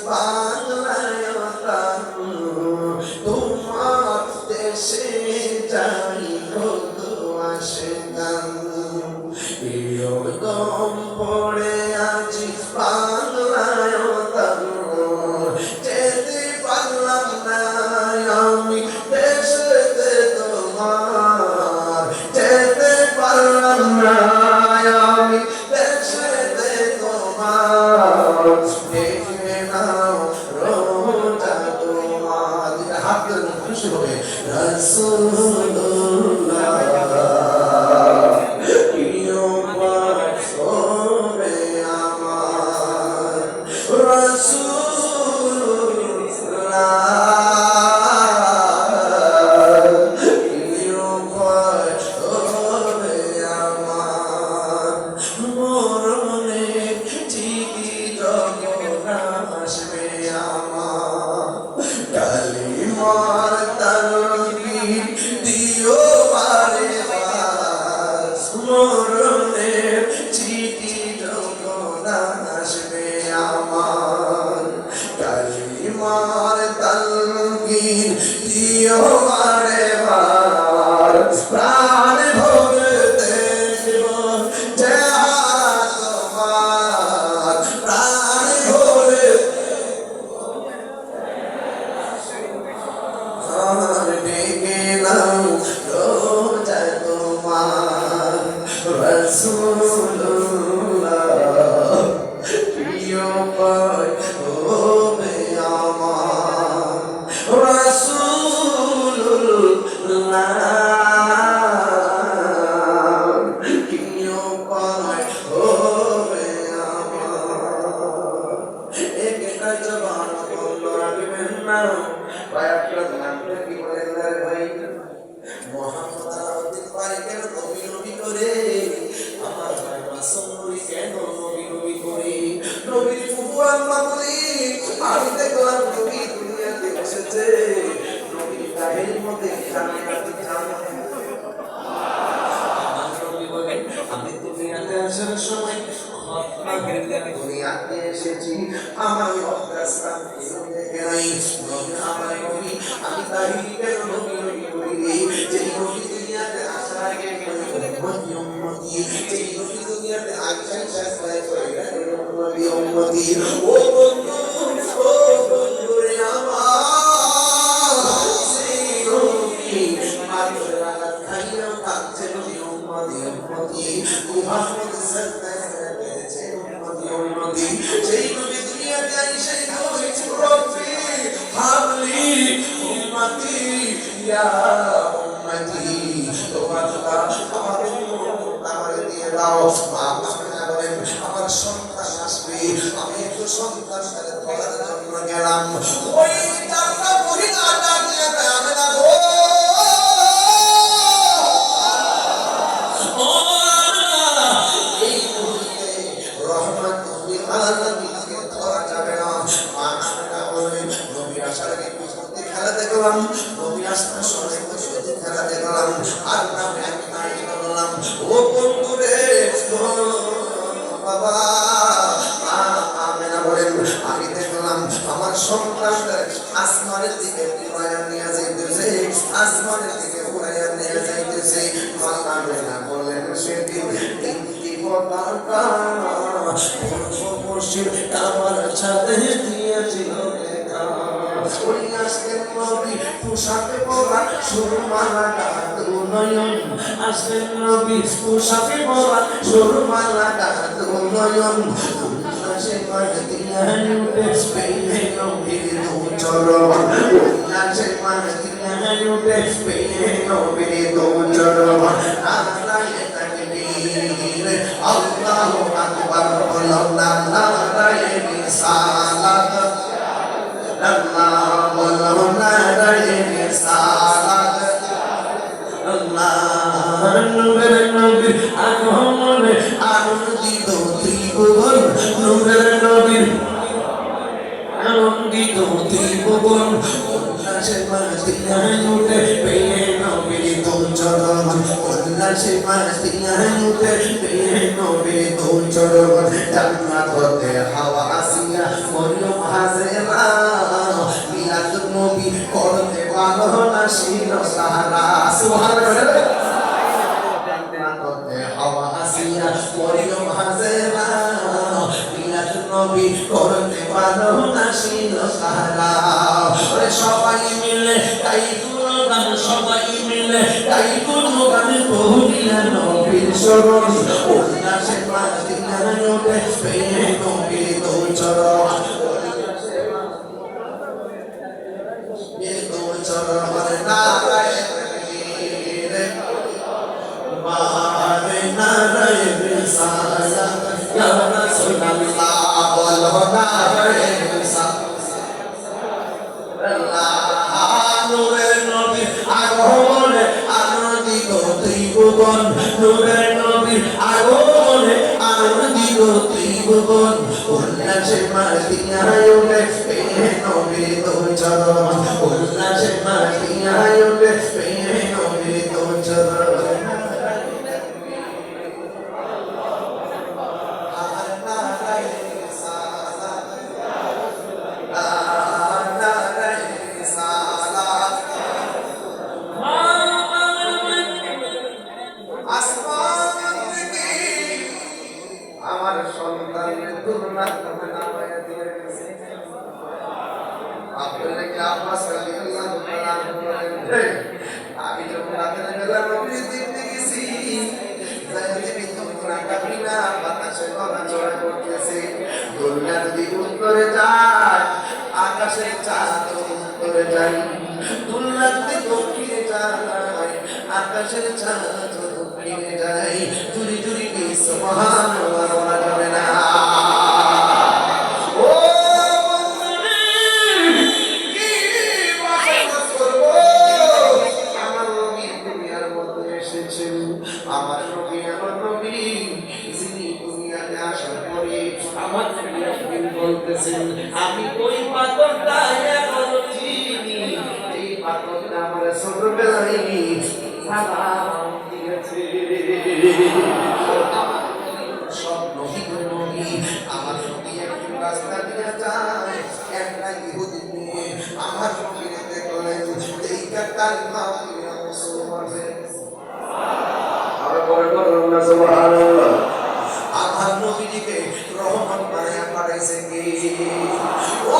বাংলায় তোমার দেশে যাই কদু আসে গান প্রিয় দম পড়ে আছি বাংলায় যেতে পারলাম না আমি দেশেতে তোমার যেতে পারলাম না আমি দেশেতে তোমার দেখে নাও রোজা তোমার হাত ধরে খুশি হবে রাসূলুল্লাহ প্রিয় পাশে আমার রাসূলুল্লাহ প্রিয় পাশে আমার মরণে ঠিকই যখন আসবে আমার কালিমার তানবীর দিও বারে বার মরণে ঠিকই যখন আসবে আমার কালিমার তানবীর দিও বারে বার প্রাণ ভরে দেখব চেহারা তোমার প্রাণ ভরে ডেকে নাও রোজা তোমার রাসূলুল্লাহ প্রিয় পাই হবে আমার রাসূলুল্লাহ প্রিয় পাই হবে আমার একটা জবান বন্ধ রাখবেন না ভাই আপনার নামটা কি বলেন না ভাই মোহাম্মদ আলাউদ্দিন ভাই কেন নবী নবী করে আমার ভাই মাসুম নবী কেন নবী নবী করে নবীর ফুফু আম্মা বলি আমি দেখলাম নবী দুনিয়াতে এসেছে নবীর গায়ের মধ্যে জান্নাতের জান্নাত নবী বলেন আমি দুনিয়াতে আসার সময় দুনিয়াতে এসেছি আমার রাস্তা দেখে নাই আমার নবী আমি তাহিরি কেন নবী নবী করি যে নবী দুনিয়াতে আসার আগে উম্মতি উম্মতি যে নবী দুনিয়াতে আসার সাথে উম্মতি উম্মতি ও বন্ধু রে আমার সেই নবী মাত্র রাত খাইয়া থাকছে নবী উম্মতি উম্মতি মুহাম্মদ সাল্লাল্লাহু সেই নবী দুনিয়াতে আইসা কইছে রব্বি হাবলি উম্মতি ইয়া উম্মতি তোমার আমার দিয়ে দাও আপনারা বলেন আমার সন্তান আসবে আমি একটু সন্তান সাথে ধরার জন্য গেলাম ওই চারটা মহিলা ডাকিয়ে আমি না গো নবী আসতে সময় বসে খেলা দেখলাম আর না আমি নাই বললাম ও বন্ধু রে বাবা আমেনা বলেন আমি দেখলাম আমার সন্তানটা আসমানের দিকে উড়াইয়া নিয়ে যাইতেছে আসমানের দিকে উড়াইয়া নিয়ে যাইতেছে মা আমেনা বলেন সেদিন তিনটি পতাকা পশ্চিম আমার সাথে দিয়েছিল ওই আসলেন নবী পোশাকে পরা সুরমা লাগা দুনয়ন আসলেন নবী পোশাকে পরা সুরমা লাগা দুনয়ন উল্লাসে মাদিয়া উঠে পেয়ে নবীর দুচরণ উল্লাসে মাদিয়া উঠে পেয়ে নবীর দুচরণ নারায়ে তাকবীর আল্লাহু আকবার আল্লাহ নারায়ে রিসালাত আল্লাহ বলো নারায়ে রিসালাত আল্লাহ নূরের নবীর আগমনে আনন্দিত ত্রিভুবন নূরের নবীর আনন্দিত ত্রিভুবন উল্লাসে মাদিয়ায় উঠে পেয়ে নবীর দুচরণ উল্লাসে মাদিয়ায় উঠে পেয়ে নবীর দুচরণ জান্নাত হতে হাওয়া আসিয়া হাসিয়া মরিয়ম হাজেরা মিলাদ নবী করতে পারো না শিল সাহারা সুবহানাল্লাহ হাওয়া হাসিয়া মরিয়ম হাজেরা মিলাদ নবী করতে পারো না শিল সাহারা ওরে সবাই মিলে তাই গুণগান সবাই মিলে তাই গুণগান করিয়া নবীর শরণ উল্লাসে মাদিনায় ওঠে পেয়ে নবীর দুই চরণ দুই চরণ নারায়ণ মারে নারায়ণ রিসালা ইয়া রাসূলুল্লাহ বলো নারায়ণ রিসালা নূরের নবী আগমনে আনন্দিত ত্রিভুবন নূরের নবী আগমনে আনন্দিত ত্রিভুবন উল্লাসে মাদিনায় ওঠে পেয়ে নবীর দুই চরণ উল্লাসে মাদিনায় ওঠে পেয়ে নবীর দুই চরণ আমার সন্তানের দুর্নাম নামায়া দিয়েছে আপনারা কি আব্বাস রাদিয়াল্লাহু তাআলা বলেন আমি যখন রাতের বেলা নবীর দেখতে গেছি জায়গাতে তোমরা কাবিনা বাতাসে নড়াচড়া করতেছে দুনিয়া যদি উত্তরে যায় আকাশের চাঁদ উত্তরে যায় দুনিয়া যদি দক্ষিণে যায় আকাশের চাঁদ দক্ষিণে যায় জুরি জুরি কি সুবহানাল্লাহ বলা যাবে না ও বন্ধুরে কি বাসনা করব আমার নবী দুনিয়ার মধ্যে এসেছেন আমার নবী যিনি দুনিয়াতে আসার পরে আমার নবী একদিন বলতেছেন আমি ওই পাথরটা এখনো চিনি এই পাথরটা আমার ছোটবেলায় সালাম দিয়েছে সব নবী আমার নবী একটু রাস্তা দিয়ে যায় একটা ইহুদি নিয়ে আমার নবীর দেখলেন এই কাটার নাম মুসলমান আর বড় বড় না সুবহানাল্লাহ আমার নবীকে রহমত বানায়া পাঠাইছে কি ও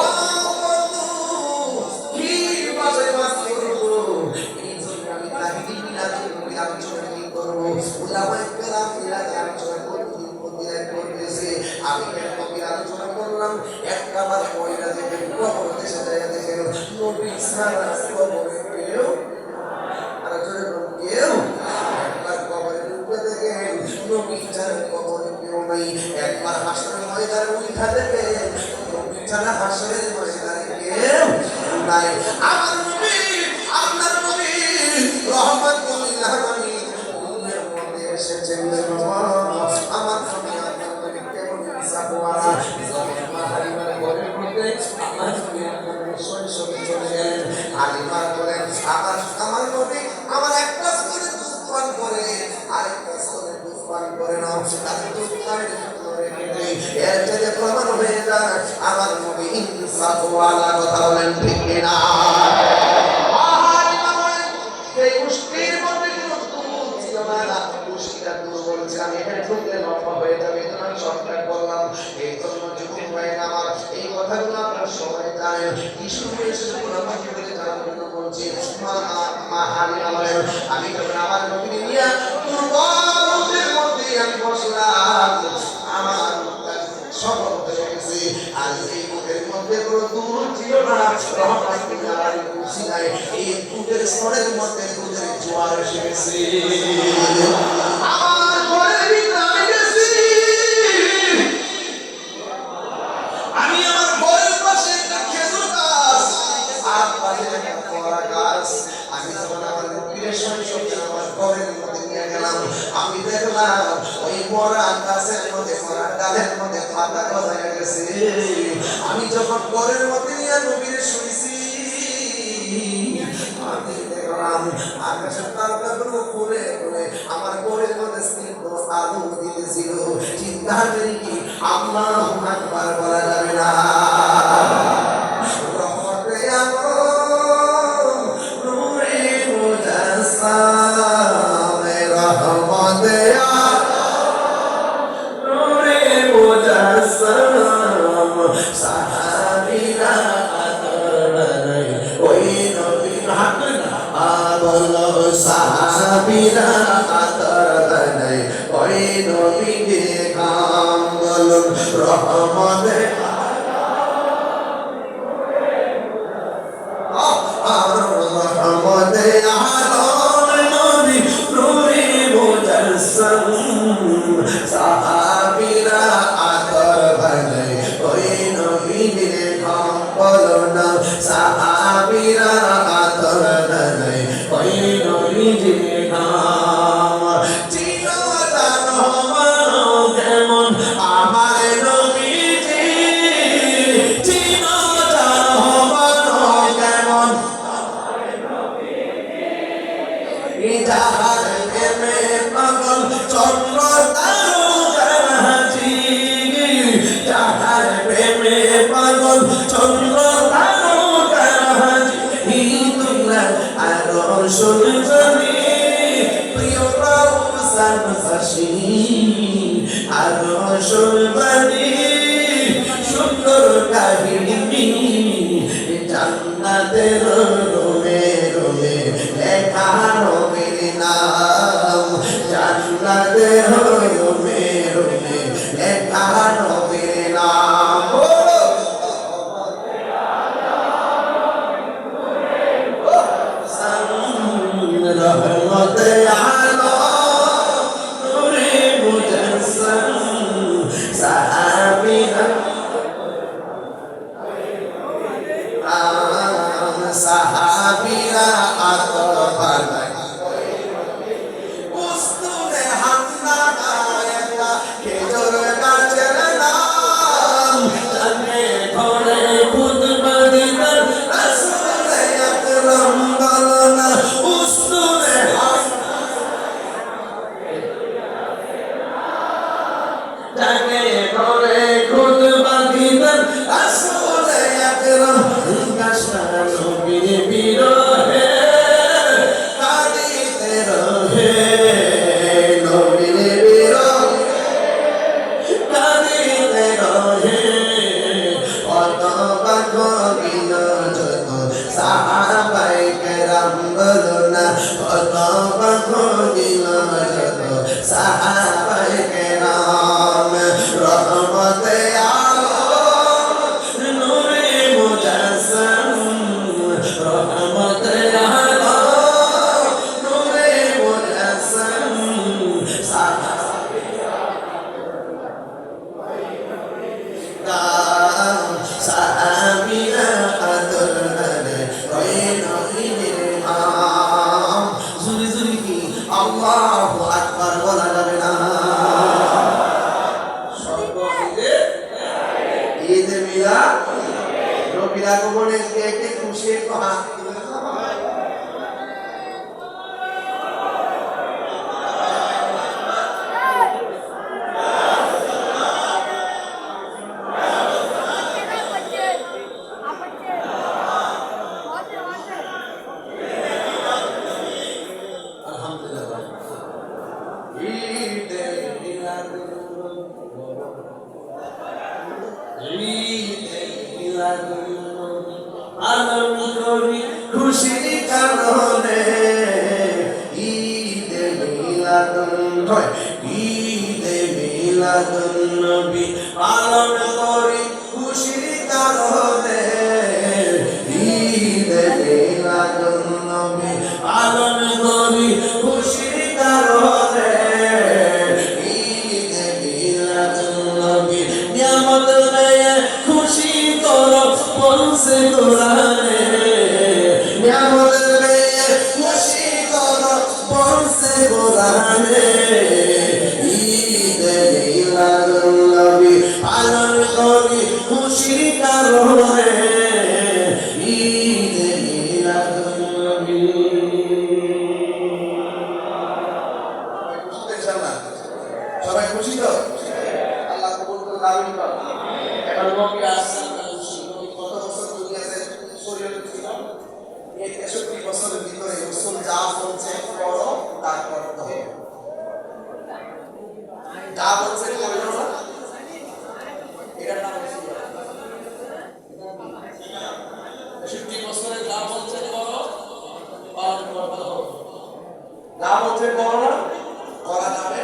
বন্ধু কি ভাষায় বাস করব এই জন্য আমি তাহিদি মিলাদে নবী আলোচনা কি করব উলামায়ে কেরাম মিলাদে আলোচনা করতেছে আমি কেন নবীর আলোচনা করলাম একবার পয়লা থেকে কবর দেশে যায় দেখেন নবী সারা কবরে কেউ আর জোরে কেউ একবার কবরে ঢুকে দেখেন নবী ছাড়া কবরে কেউ নাই একবার হাসরের ময়দানে উঠা দেখেন নবী ছাড়া হাসরের ময়দানে কেউ নাই আমার নবী আপনার নবী রহমাতুল আলামিন দুনিয়ার মধ্যে এসেছেন আমার নবী আপনার নবী কেমন সাবওয়ারা জমিন মাহারিমার ঘরের মধ্যে আমার নবী আপনার শৈশবে চলে গেলেন আলিমা বলেন আমার নবী আমার এক গ্লাস করে দুধ পান করে আরেক গ্লাস করে দুধ পান করে না তাতে দুধ পান করে এর থেকে প্রমাণ হয়ে যায় আমার নবী ইনসাফওয়ালা কথা বলেন ঠিক কিনা এই মুশকিল মধ্যে কোনো দুধ ছিল না মুশকিলটা দুর্বল ছিল আমি এখানে ঢুকলে লম্বা হয়ে যাবে এই জন্য আমি শর্টকাট বললাম এই জন্য যুবক ভাই আমার এই কথাগুলো আপনারা সবাই জানেন কি শুরু হয়েছে যখন আমাকে বলে জানার জন্য বলছি মা হালিমা বলেন আমি যখন আমার নবী নিয়ে দুর্বলের মধ্যে আমি বসলাম আমার সফল হয়ে গেছে আর এই বুকের মধ্যে কোনো দুধ ছিল না রহমাতুল্লাহ খুশি নাই এই দুধের স্তরের মধ্যে দুধের জোয়ার এসে গেছে আমার ঘরের ভিতরে আমি গেছি আমি আমার ঘরের পাশে একটা খেজুর গাছ আর পাশে একটা কলা গাছ আমি যখন আমার নবীর শৈশবে আমার ঘরের মধ্যে নিয়ে গেলাম আমি দেখলাম ওই মরা গাছের মধ্যে মরা ডালের মধ্যে পাতা গজায় গেছে আমি যখন ঘরের মধ্যে নিয়ে নবীর শুইছি আমি দেখলাম আকাশের তারকাগুলো ঘুরে ঘুরে আমার ঘরের মধ্যে স্নিগ্ধ আলো দিতেছিল চিন্তা করি কি আল্লাহু আকবার বলা যাবে না সাহাবীরা আতর বানায় ওই নবীকে খাম বলুন রহমতে রহমতে আলম নবী নূরে মুজাসসাম সাহাবীরা আতর বানায় ওই নবীকে খাম বলুন সাহাবীরা আতর বানায় ওই নবীকে খাম চিনো জানো মানো কেমন আমার নবীজি চিনো জানো মানো কেমন যাহার প্রেমে পাগল চন্দ্র তারকারাজি যাহার প্রেমে পাগল চন্দ্র তারকারাজি হিন্দুরা আরো শুনজনি প্রিয় রাউসান ফাশি আরো শুনবানি সুন্দর কাহিনী জান্নাতের রুমে রুমে লেখা নবীর নাম জান্নাতের রুমে রুমে লেখা নবীর নাম রহমতে আলম নূরে মুজাসসাম সাহাবীরা সাহাবীরা আতর বানায় উস্তুনে হান্না গায়তা খেজুর গাছের নাম জানে ধরে খুতবা দিতেন রাসূল আকরাম বলনা উস্তুনে জানে ধরে খুতবা দিতেন রাসূল আকরাম নবীর বিরহে কাঁদিতে রহে নবীর বিরহে কাঁদিতে রহে কত বাগিন যত সাহাবায়ে কেরাম বলুন কত বাগিন যত সাহাবায়ে কেরাম রহমতে আলম নূরে মুজাসসাম রহমতে আলম নূরে মুজাসসাম সাহাবীরা আতর বানায় ওই নবীর নাম জুরি জুরি কি আল্লাহু আকবার বলা যাবে না ঈদ মিলাদ নবীর আগমনে কে কে খুশি একটু হাত তুলে আলহামদুলিল্লাহ ঈদ মিলাদ আলম করি খুশির কারণে ঈদ মিলাদুন ঈদ মিলাদুন নবী পালন করি খুশির কারণে ঈদ মিলাদুন নবী পালন করি খুশির কারণে ঈদ মিলাদুন নবী নিয়ামত পেয়ে খুশি করো বলছে কোরআনে নিয়ামত পেয়ে খুশি করো বলছে কোরআনে ঈদ মিলাদুন নবী পালন করি খুশির কারণে ঈদ মিলাদুন নবী সবাই খুশি তো আল্লাহ কবুল করুন আমিন এখন নবী আসছেন কত বছর দুনিয়াতে শরীয়ত ছিল এই 63 বছরের ভিতরে রাসূল যা বলছে করো তা করতে হবে যা বলছে করো না এটার নাম ছিল 63 বছরে যা বলছে করো পালন করতে হবে লাভ হচ্ছে বড় না করা যাবে।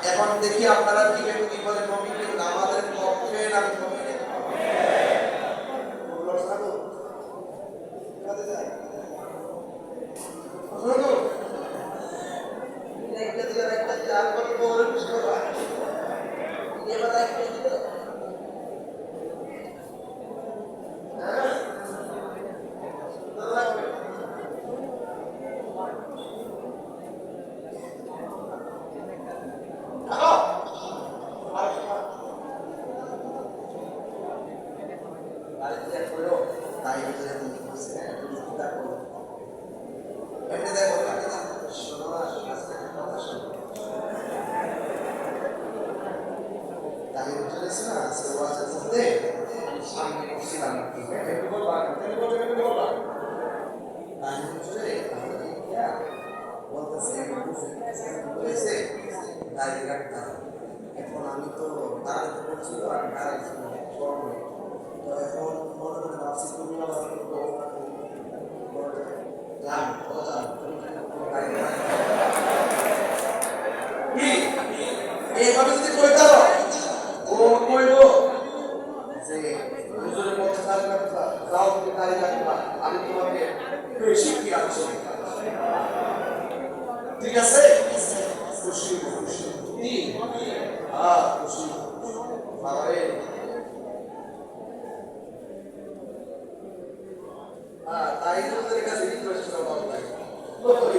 এখন দেখি আপনারা কি বলে নবীকে নামাজের পক্ষে না বিপক্ষে? এখন আমি তো দাঁড়াতে করছি তো আমি দাঁড়াইছি তো এখন মনে মনে ভাবছি তুমি আমার এইভাবে যদি কইতে পারো ও কইব যে হুজুরের পক্ষে যাও তুমি দাঁড়িয়ে রাখবা, আমি তোমাকে বেশি কি আছো, ঠিক আছে? খুশি খুশি খুশি বাবারে তাই তোদের কাছে রিকোয়েস্ট করা বাবা নাই ওই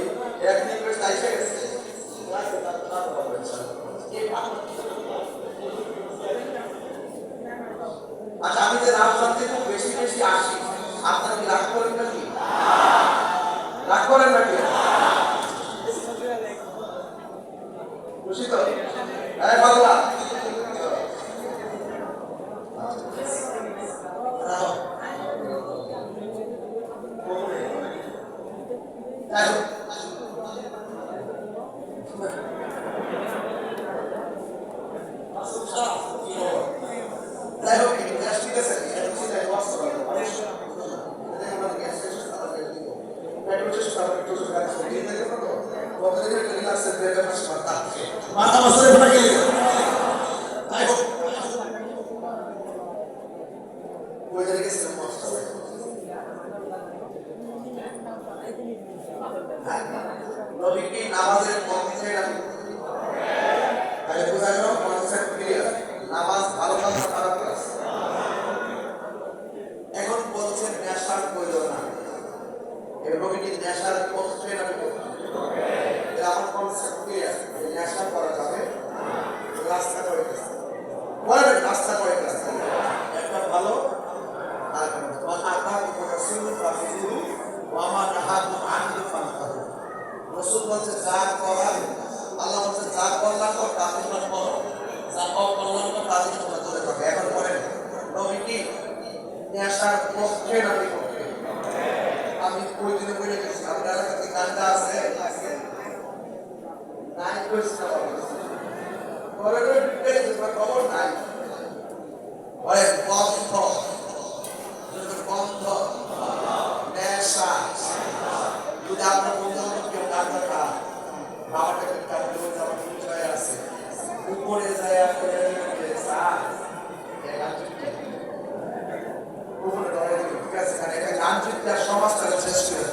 এক রিকোয়েস্ট আইসা গেছে আচ্ছা আমি যে রাত রাতে খুব বেশি বেশি আসি, আপনারা কি রাগ করেন নাকি? রাগ করেন নাকি? খুশি তো? হ্যাঁ বাংলা নামাজের পক্ষে বোঝা গেল কনসেপ্ট ক্লিয়ার। নামাজ ভালো কাজ না খারাপ কাজ? এখন বলছেন নেশার প্রয়োজন না, এরকম কি নেশার পক্ষে না বিপক্ষে? আমার কনসেপ্ট ক্লিয়ার, নেশা করা যাবে। রাস্তা করে বলেন রাস্তা করে একটা ভালো আর রসুল বলছে যা করার, আল্লাহ বলছে যা করলাম কর, তাদের করো, যা করলাম কর, তাদের চলে যাবে। এখন বলেন নবী কি নেশার পক্ষে না বিপক্ষে? আমি ওই দিনে বলে গেছি আপনার কাছে গানটা আছে নাই কইছি না খবর নাই। বলেন বন্ধ বন্ধ নেশা। যদি আপনার বন্ধু কেউ গাঁজা খা, বাবাটাকে আমার আছে উপরে যায় সমাজটাকে শেষ করে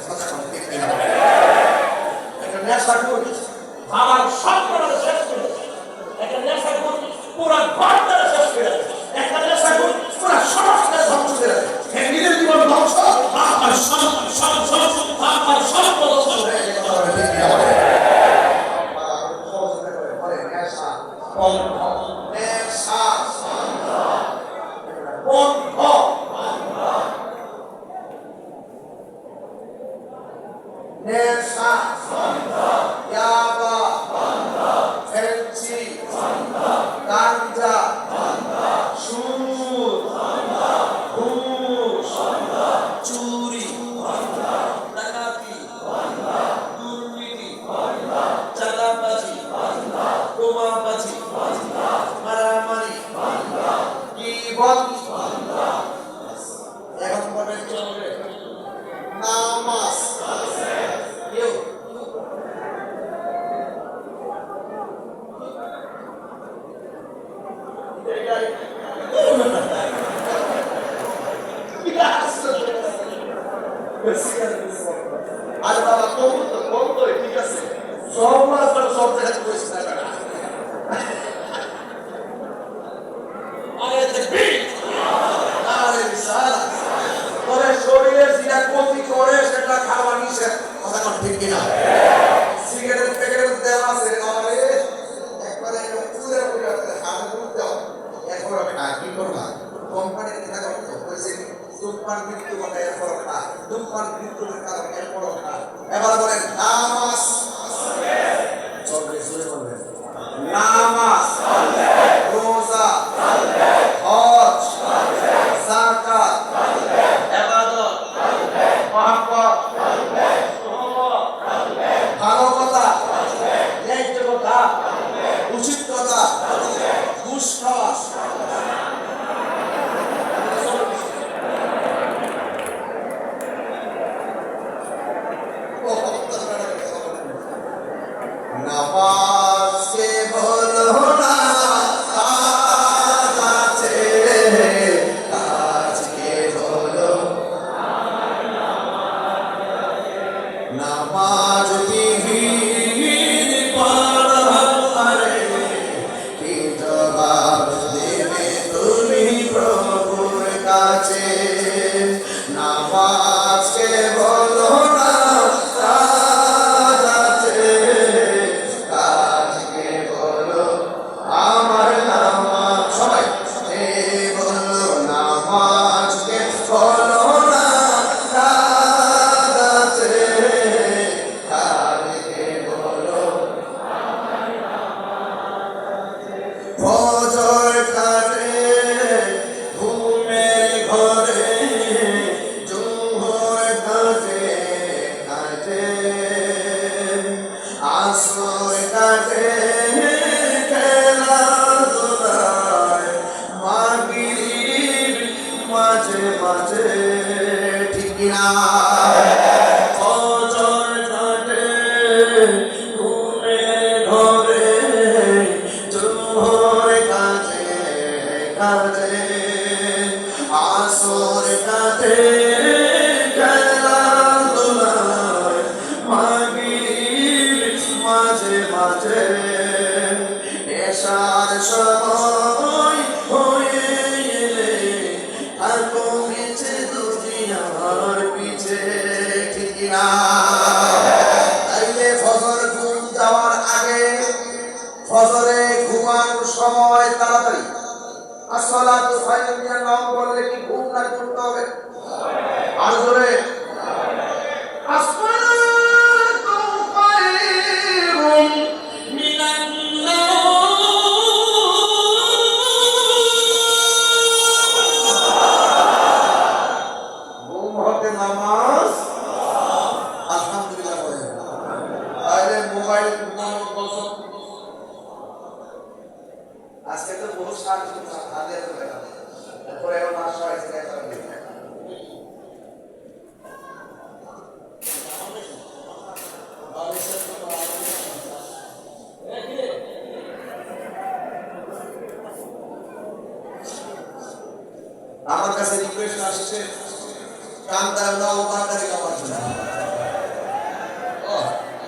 একটা নেশা করি আমার সব শেষ করে, একটা নেশা করি পুরো ঘরটাকে শেষ করে, একটা নেশা করি পুরো সমাজটাকে ধ্বংস করে, নিজের জীবন ধ্বংস আমার আরে বাবা কম তো ঠিক আছে সব মাস সব জায়গায় বসে থাকা আরে দেখবি আরে বিশাল তোর শরীরের যেটা ক্ষতি করে সেটা খাওয়া নিষেধ কথা কোন ঠিক কিনা সিগারেট প্যাকেটের দেওয়া আছে আরে একবারে পুরো পুরো হাতে তুলতে হবে এরপর কি করবা কোম্পানি থেকে করতে হয়েছে ধূমপান মৃত্যু ঘটে এরপর খা ধূমপান মৃত্যুর কারণ এরপর খা এবার বলেন নামাজ চলবে শুরু করবেন নামাজ রোজা হজ যাকাত ইবাদত মহব্বত ভালো কথা ন্যায্য কথা উচিত কথা ঘুষ খাওয়া নামাজকে বলো না কাজ আছে কাজকে বলো নামাজ বিহীন পারে কি জবাব দেবে তুমি প্রভুর কাছে নামাজকে বলো না ঠিক কিনা ফজর কাটে ঘুমে ঘরে জোহর কাজে কাজে আসর কাটে খেলাধুলায় মাগরিব মাঝে মাঝে এশার সময় হয়ে এলে থাকো মিছে দুনিয়ার পিছে ঠিক না তাইলে ফজর ঘুম যাওয়ার আগে ফজরে ঘুমানোর সময় তাড়াতাড়ি আসসালাতু খায়রুম মিনান নাওম বললে কি ঘুম না করতে হবে আর জোরে আসসালাতু খায়রুম মিনান নামাজ আলহামদুলিল্লাহ বলেন আরে মোবাইল আজকে তো বহু সার আগে তারপরে এখন আসা হয়েছে আমার কাছে রিকোয়েস্ট আসছে কান্তার নাও বান্দারি আমার জন্য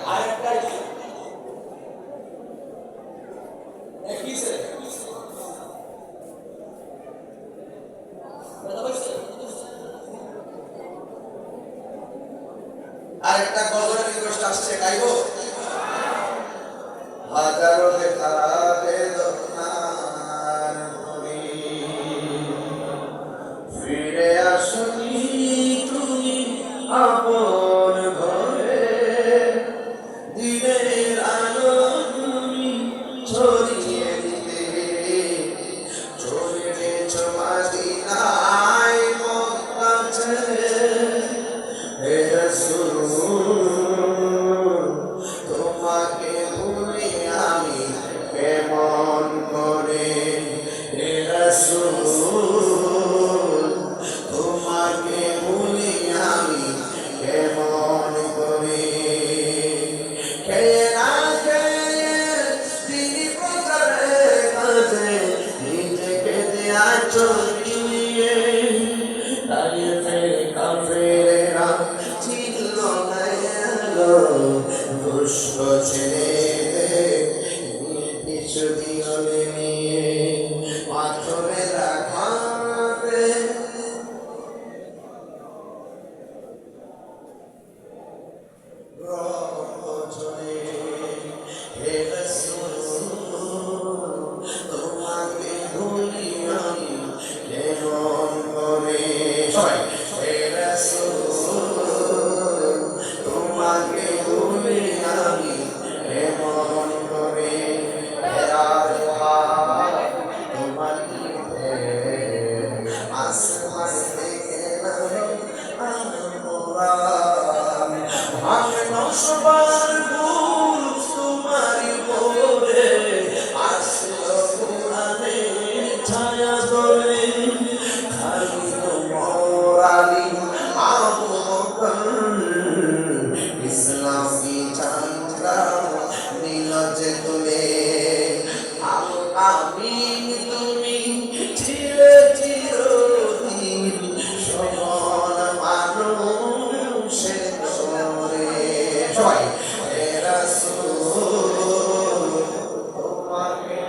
আরেকটা কিসে আরেকটা গজলের রিকোয়েস্ট আসছে গাইবো হাজারো তারা বেদনার করি ফিরে আসনি তুমি আপন ঘরে দিনের আলো তুমি ছড়িয়ে দিতে চলে গেছ মদিনায় মক্কা ছেড়ে হে রাসূল তোমাকে ভুলি আমি কেমন করে হে রাসূল তোমাকে ভুলি আমি কেমন করে খেয়ে না খেয়ে তিনি প্রচারের কাছে নিজেকে দেয়া চলিয়ে দাঁড়িয়েছে কাফেরেরা ছেড়ে পিছু দিলে নিয়ে পাথরে রাখাতে রচনে হে রাসূল তোমাকে ভুলি আমি কেমন করে সবাই হে রাসূল তোমাকে ভুলি আমি কেমন করে হেরার হাত তোমার আসমান থেকে নামে আমরা আমি নসবার ভুল তোমারই বলে আসলো কোরআনে ছায়া তোলে খালি মোরালি আবু বকর ইসলামী ঝান্ডা নীল যে তুলে আমিন তুমি ছিলে চিরদিন সকল মানুষের সরে সবাই হে রাসূল তোমাকে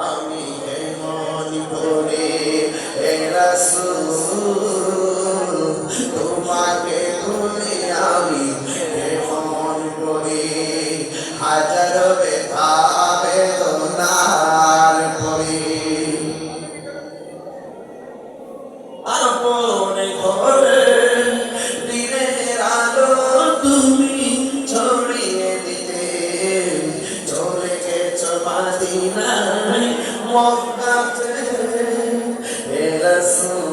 আমি কেমন করে হে রাসূল তোমাকে ভুলি আমি কেমন করে হাজার ব্যথা বেদনার পরে আপনে ঘরে দিনের আলো তুমি ছড়িয়ে দিতে চলে গেছো মদিনায় মক্কাতে হে রাসূল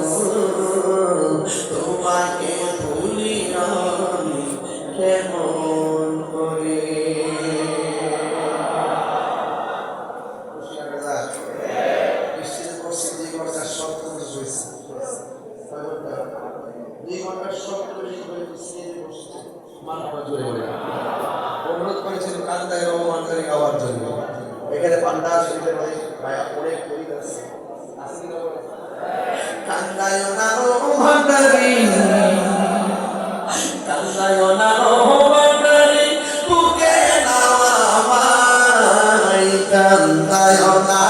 তোমাকে ভুলি আমি কেমন করে অনুরোধ করেছেন কান্দায় রহমানদারি গাওয়ার জন্য এখানে পান্ডা শরীফের অনেক কবিতা আছে কান্দায় না রহমানদারি কান্দায় না রহমানদারি বুকে নাও আমায় কান্দায় না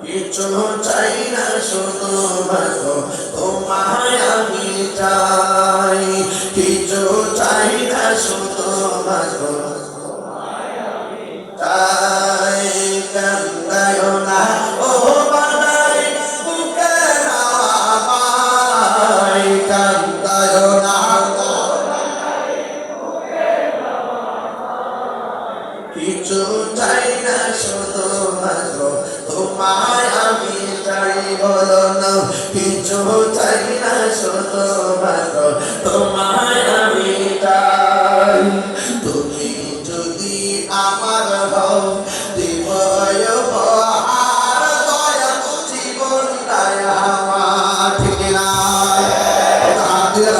কিছু চাই না শুধু মাত্র তোমায় আমি চাই কিছু চাই না শুধু মাত্র চাই কান্দায় না ও বানাই বুকে আমায় কান্দায় না কিছু চাই না শুধু মাত্র তোমায় আমি চাই বলো না কিছু চাই না শুধু মাত্র তোমায় আমি চাই তুমি যদি আমার হও দিব উপহার দয়া জীবনটাই আমার ঠিক না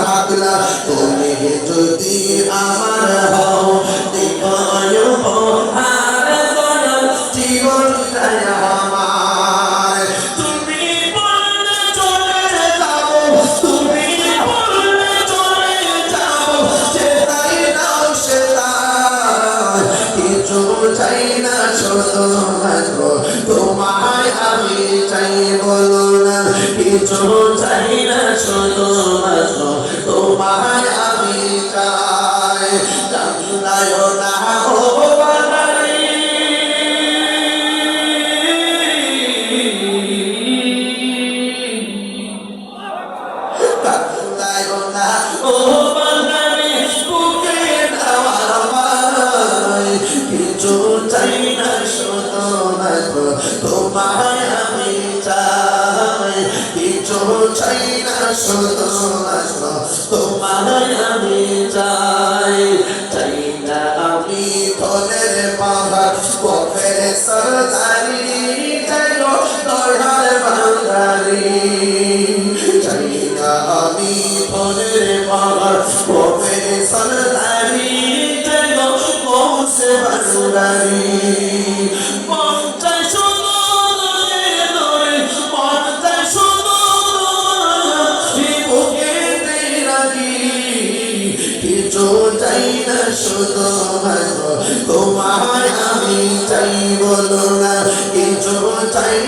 হাত দিলা তুমি যদি আমার হও দিব উপহার দয়া জীবনটাই আমার তুমি বললে চলে যাও তুমি বললে চলে যাও সেটাই নাও সেটাই কিছু চাই না শুধু মাত্র তোমায় আমি চাই বলো না কিছু চাই না শুধু মাত্র তোমায় আমি চাই কান্দায় না ও বানাই কান্দায় না ও বানাই বুকে নাও আমায় কিছু চাই না শুধু মাত্র তোমায় আমি চাই কিছু চাই না শুধু মাত্র তোমায় আমি চাই চাই না আমি তোদের পাহাড় কফের সরদারি যেন তোড়ার বাঙালি চাই না আমি তোদের পাহাড় কফের সরদারি যেন কৌশে বাঙালি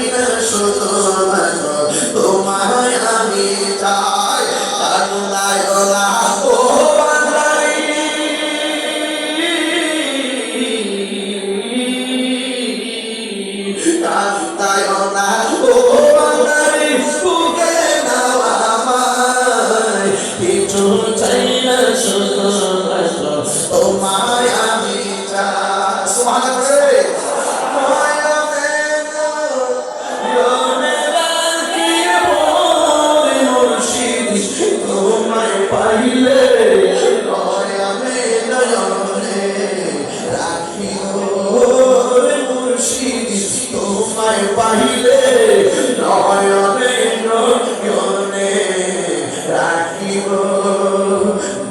না শুধুমাত্র তোমায় আমি চাই কান্দায় না ও বান্দারি কান্দায় না ও বান্দারি বুকে নাও আমায় কিছু চাই না শুধুমাত্র তোমায় আমি চাই সুবহানাল্লাহ পাইলে নয়নে নয়নে রাখিও মুর্শিদ তোমায় পাইলে নয়নে নয়নে রাখিব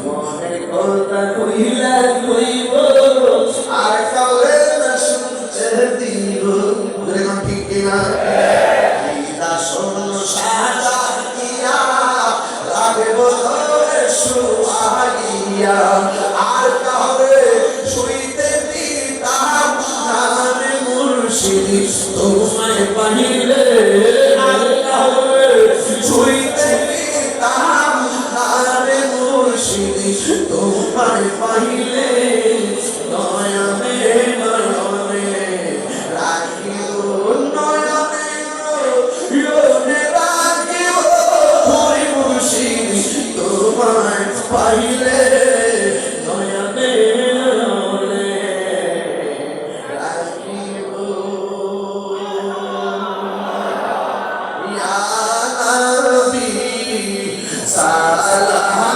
মনের কথা কইলা কইব আর কাউরে না শুনতে দিব এখন ঠিক কিনা শোনো সাজা দিয়া রাখব সুয়াইয়া আর কাউরে শুইতে দিতাম নামে মুর্শিদ তোমায় পাইলে আর কাউরে শুইতে দিতাম নামে মুর্শিদ তোমায় পাইলে নয়নে নয়নে রাখিও নয়নে নয়নে রাখিও ওই মুর্শিদ তোমায় পাইলে নয়নে নয়নে রাখিব ইয়া নবী সালাম